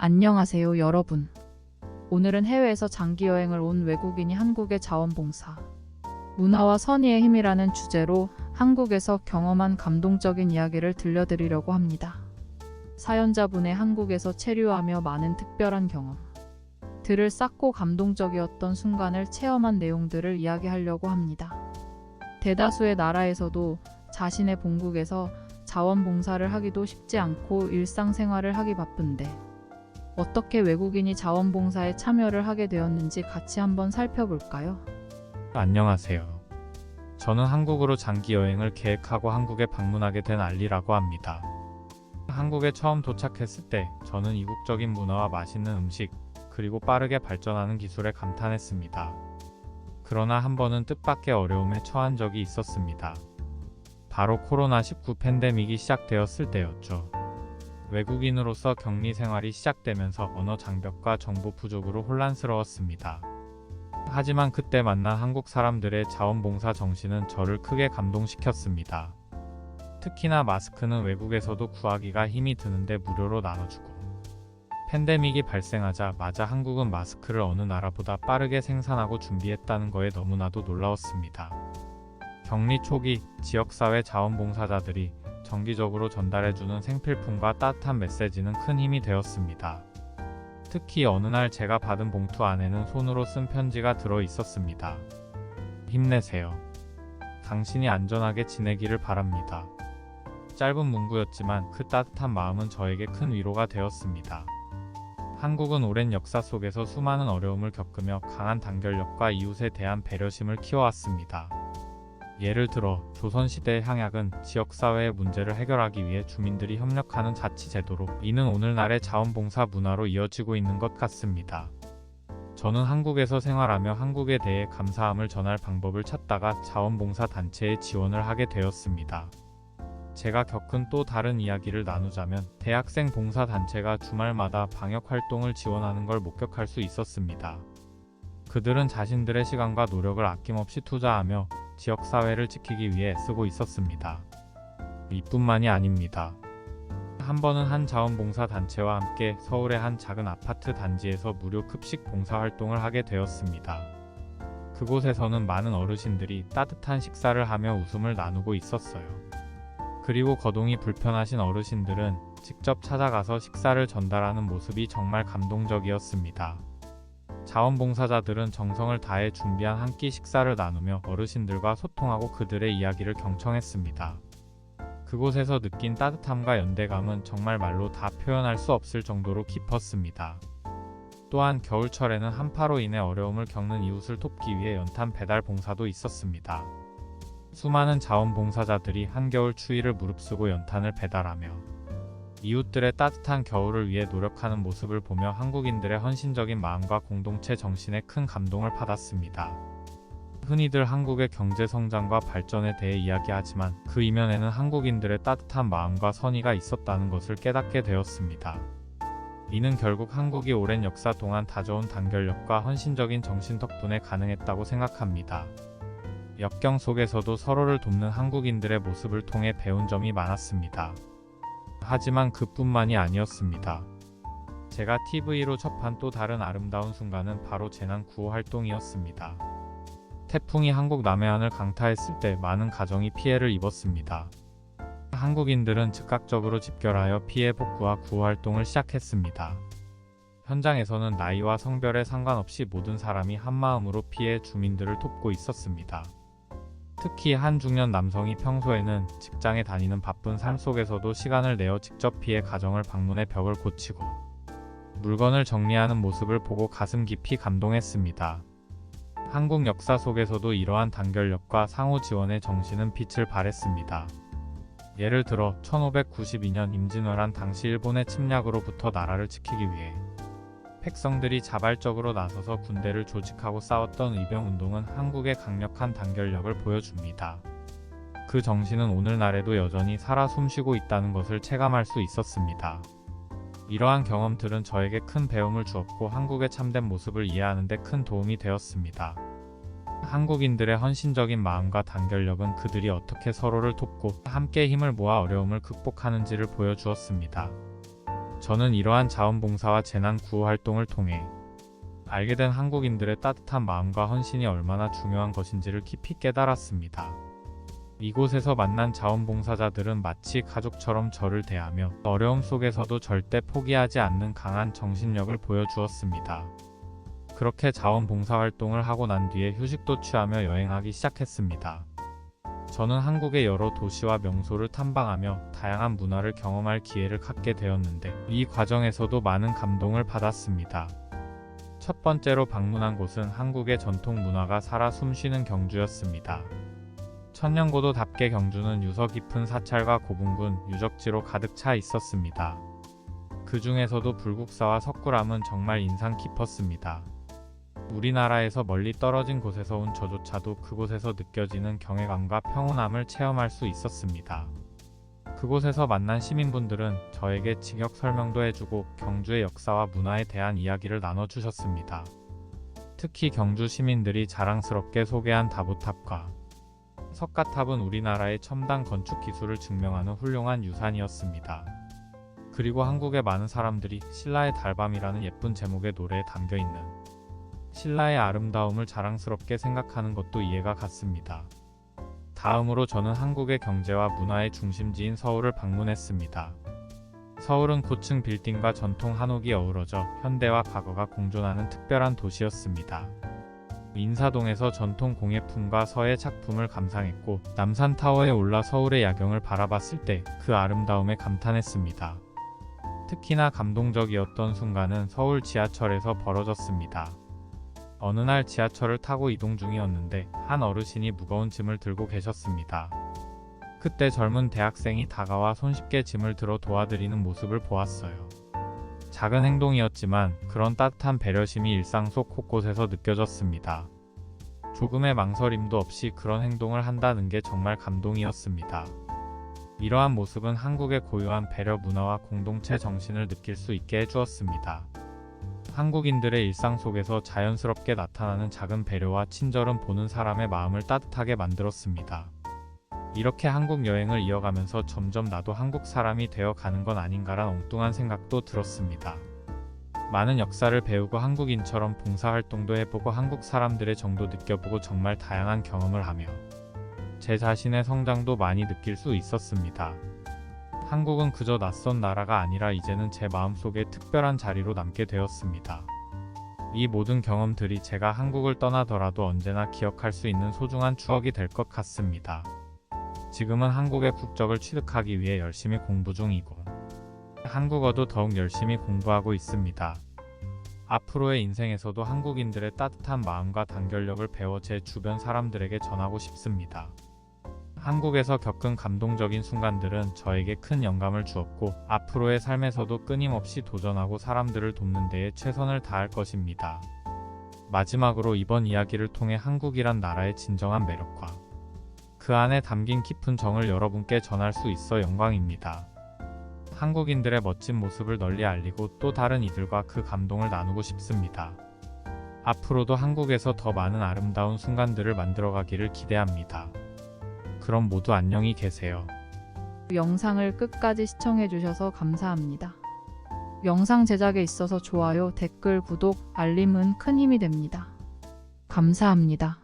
안녕하세요, 여러분. 오늘은 해외에서 장기 여행을 온 외국인이 한국의 자원봉사, 문화와 선의의 힘이라는 주제로 한국에서 경험한 감동적인 이야기를 들려드리려고 합니다. 사연자분의 한국에서 체류하며 많은 특별한 경험들을 쌓고 감동적이었던 순간을 체험한 내용들을 이야기하려고 합니다. 대다수의 나라에서도 자신의 본국에서 자원봉사를 하기도 쉽지 않고 일상생활을 하기 바쁜데 어떻게 외국인이 자원봉사에 참여를 하게 되었는지 같이 한번 살펴볼까요? 안녕하세요. 저는 한국으로 장기 여행을 계획하고 한국에 방문하게 된 알리라고 합니다. 한국에 처음 도착했을 때 저는 이국적인 문화와 맛있는 음식, 그리고 빠르게 발전하는 기술에 감탄했습니다. 그러나 한 번은 뜻밖의 어려움에 처한 적이 있었습니다. 바로 코로나19 팬데믹이 시작되었을 때였죠. 외국인으로서 격리 생활이 시작되면서 언어 장벽과 정보 부족으로 혼란스러웠습니다. 하지만 그때 만난 한국 사람들의 자원봉사 정신은 저를 크게 감동시켰습니다. 특히나 마스크는 외국에서도 구하기가 힘이 드는데 무료로 나눠주고, 팬데믹이 발생하자마자 한국은 마스크를 어느 나라보다 빠르게 생산하고 준비했다는 거에 너무나도 놀라웠습니다. 격리 초기 지역사회 자원봉사자들이 정기적으로 전달해주는 생필품과 따뜻한 메시지는 큰 힘이 되었습니다. 특히 어느 날 제가 받은 봉투 안에는 손으로 쓴 편지가 들어 있었습니다. 힘내세요. 당신이 안전하게 지내기를 바랍니다. 짧은 문구였지만 그 따뜻한 마음은 저에게 큰 위로가 되었습니다. 한국은 오랜 역사 속에서 수많은 어려움을 겪으며 강한 단결력과 이웃에 대한 배려심을 키워왔습니다. 예를 들어 조선시대 향약은 지역사회의 문제를 해결하기 위해 주민들이 협력하는 자치제도로, 이는 오늘날의 자원봉사 문화로 이어지고 있는 것 같습니다. 저는 한국에서 생활하며 한국에 대해 감사함을 전할 방법을 찾다가 자원봉사 단체에 지원을 하게 되었습니다. 제가 겪은 또 다른 이야기를 나누자면, 대학생 봉사단체가 주말마다 방역활동을 지원하는 걸 목격할 수 있었습니다. 그들은 자신들의 시간과 노력을 아낌없이 투자하며 지역사회를 지키기 위해 쓰고 있었습니다. 이뿐만이 아닙니다. 한 번은 한 자원봉사단체와 함께 서울의 한 작은 아파트 단지에서 무료 급식 봉사활동을 하게 되었습니다. 그곳에서는 많은 어르신들이 따뜻한 식사를 하며 웃음을 나누고 있었어요. 그리고 거동이 불편하신 어르신들은 직접 찾아가서 식사를 전달하는 모습이 정말 감동적이었습니다. 자원봉사자들은 정성을 다해 준비한 한 끼 식사를 나누며 어르신들과 소통하고 그들의 이야기를 경청했습니다. 그곳에서 느낀 따뜻함과 연대감은 정말 말로 다 표현할 수 없을 정도로 깊었습니다. 또한 겨울철에는 한파로 인해 어려움을 겪는 이웃을 돕기 위해 연탄 배달 봉사도 있었습니다. 수많은 자원봉사자들이 한겨울 추위를 무릅쓰고 연탄을 배달하며 이웃들의 따뜻한 겨울을 위해 노력하는 모습을 보며 한국인들의 헌신적인 마음과 공동체 정신에 큰 감동을 받았습니다. 흔히들 한국의 경제 성장과 발전에 대해 이야기하지만 그 이면에는 한국인들의 따뜻한 마음과 선의가 있었다는 것을 깨닫게 되었습니다. 이는 결국 한국이 오랜 역사 동안 다져온 단결력과 헌신적인 정신 덕분에 가능했다고 생각합니다. 역경 속에서도 서로를 돕는 한국인들의 모습을 통해 배운 점이 많았습니다. 하지만 그뿐만이 아니었습니다. 제가 TV로 접한 또 다른 아름다운 순간은 바로 재난 구호 활동이었습니다. 태풍이 한국 남해안을 강타했을 때 많은 가정이 피해를 입었습니다. 한국인들은 즉각적으로 집결하여 피해 복구와 구호 활동을 시작했습니다. 현장에서는 나이와 성별에 상관없이 모든 사람이 한마음으로 피해 주민들을 돕고 있었습니다. 특히 한 중년 남성이 평소에는 직장에 다니는 바쁜 삶 속에서도 시간을 내어 직접 피해 가정을 방문해 벽을 고치고 물건을 정리하는 모습을 보고 가슴 깊이 감동했습니다. 한국 역사 속에서도 이러한 단결력과 상호 지원의 정신은 빛을 발했습니다. 예를 들어 1592년 임진왜란 당시 일본의 침략으로부터 나라를 지키기 위해 백성들이 자발적으로 나서서 군대를 조직하고 싸웠던 의병운동은 한국의 강력한 단결력을 보여줍니다. 그 정신은 오늘날에도 여전히 살아 숨쉬고 있다는 것을 체감할 수 있었습니다. 이러한 경험들은 저에게 큰 배움을 주었고 한국의 참된 모습을 이해하는 데 큰 도움이 되었습니다. 한국인들의 헌신적인 마음과 단결력은 그들이 어떻게 서로를 돕고 함께 힘을 모아 어려움을 극복하는지를 보여주었습니다. 저는 이러한 자원봉사와 재난구호 활동을 통해 알게 된 한국인들의 따뜻한 마음과 헌신이 얼마나 중요한 것인지를 깊이 깨달았습니다. 이곳에서 만난 자원봉사자들은 마치 가족처럼 저를 대하며 어려움 속에서도 절대 포기하지 않는 강한 정신력을 보여주었습니다. 그렇게 자원봉사 활동을 하고 난 뒤에 휴식도 취하며 여행하기 시작했습니다. 저는 한국의 여러 도시와 명소를 탐방하며 다양한 문화를 경험할 기회를 갖게 되었는데 이 과정에서도 많은 감동을 받았습니다. 첫 번째로 방문한 곳은 한국의 전통 문화가 살아 숨쉬는 경주였습니다. 천년고도답게 경주는 유서 깊은 사찰과 고분군, 유적지로 가득 차 있었습니다. 그 중에서도 불국사와 석굴암은 정말 인상 깊었습니다. 우리나라에서 멀리 떨어진 곳에서 온 저조차도 그곳에서 느껴지는 경외감과 평온함을 체험할 수 있었습니다. 그곳에서 만난 시민분들은 저에게 직역 설명도 해주고 경주의 역사와 문화에 대한 이야기를 나눠주셨습니다. 특히 경주 시민들이 자랑스럽게 소개한 다보탑과 석가탑은 우리나라의 첨단 건축 기술을 증명하는 훌륭한 유산이었습니다. 그리고 한국의 많은 사람들이 신라의 달밤이라는 예쁜 제목의 노래에 담겨있는 신라의 아름다움을 자랑스럽게 생각하는 것도 이해가 갔습니다. 다음으로 저는 한국의 경제와 문화의 중심지인 서울을 방문했습니다. 서울은 고층 빌딩과 전통 한옥이 어우러져 현대와 과거가 공존하는 특별한 도시였습니다. 인사동에서 전통 공예품과 서예 작품을 감상했고 남산타워에 올라 서울의 야경을 바라봤을 때 그 아름다움에 감탄했습니다. 특히나 감동적이었던 순간은 서울 지하철에서 벌어졌습니다. 어느 날 지하철을 타고 이동 중이었는데 한 어르신이 무거운 짐을 들고 계셨습니다. 그때 젊은 대학생이 다가와 손쉽게 짐을 들어 도와드리는 모습을 보았어요. 작은 행동이었지만 그런 따뜻한 배려심이 일상 속 곳곳에서 느껴졌습니다. 조금의 망설임도 없이 그런 행동을 한다는 게 정말 감동이었습니다. 이러한 모습은 한국의 고유한 배려 문화와 공동체 정신을 느낄 수 있게 해주었습니다. 한국인들의 일상 속에서 자연스럽게 나타나는 작은 배려와 친절은 보는 사람의 마음을 따뜻하게 만들었습니다. 이렇게 한국 여행을 이어가면서 점점 나도 한국 사람이 되어 가는 건 아닌가란 엉뚱한 생각도 들었습니다. 많은 역사를 배우고 한국인처럼 봉사활동도 해보고 한국 사람들의 정도 느껴보고 정말 다양한 경험을 하며 제 자신의 성장도 많이 느낄 수 있었습니다. 한국은 그저 낯선 나라가 아니라 이제는 제 마음속에 특별한 자리로 남게 되었습니다. 이 모든 경험들이 제가 한국을 떠나더라도 언제나 기억할 수 있는 소중한 추억이 될 것 같습니다. 지금은 한국의 국적을 취득하기 위해 열심히 공부 중이고 한국어도 더욱 열심히 공부하고 있습니다. 앞으로의 인생에서도 한국인들의 따뜻한 마음과 단결력을 배워 제 주변 사람들에게 전하고 싶습니다. 한국에서 겪은 감동적인 순간들은 저에게 큰 영감을 주었고 앞으로의 삶에서도 끊임없이 도전하고 사람들을 돕는 데에 최선을 다할 것입니다. 마지막으로 이번 이야기를 통해 한국이란 나라의 진정한 매력과 그 안에 담긴 깊은 정을 여러분께 전할 수 있어 영광입니다. 한국인들의 멋진 모습을 널리 알리고 또 다른 이들과 그 감동을 나누고 싶습니다. 앞으로도 한국에서 더 많은 아름다운 순간들을 만들어가기를 기대합니다. 그럼 모두 안녕히 계세요. 영상을 끝까지 시청해주셔서 감사합니다. 영상 제작에 있어서 좋아요, 댓글, 구독, 알림은 큰 힘이 됩니다. 감사합니다.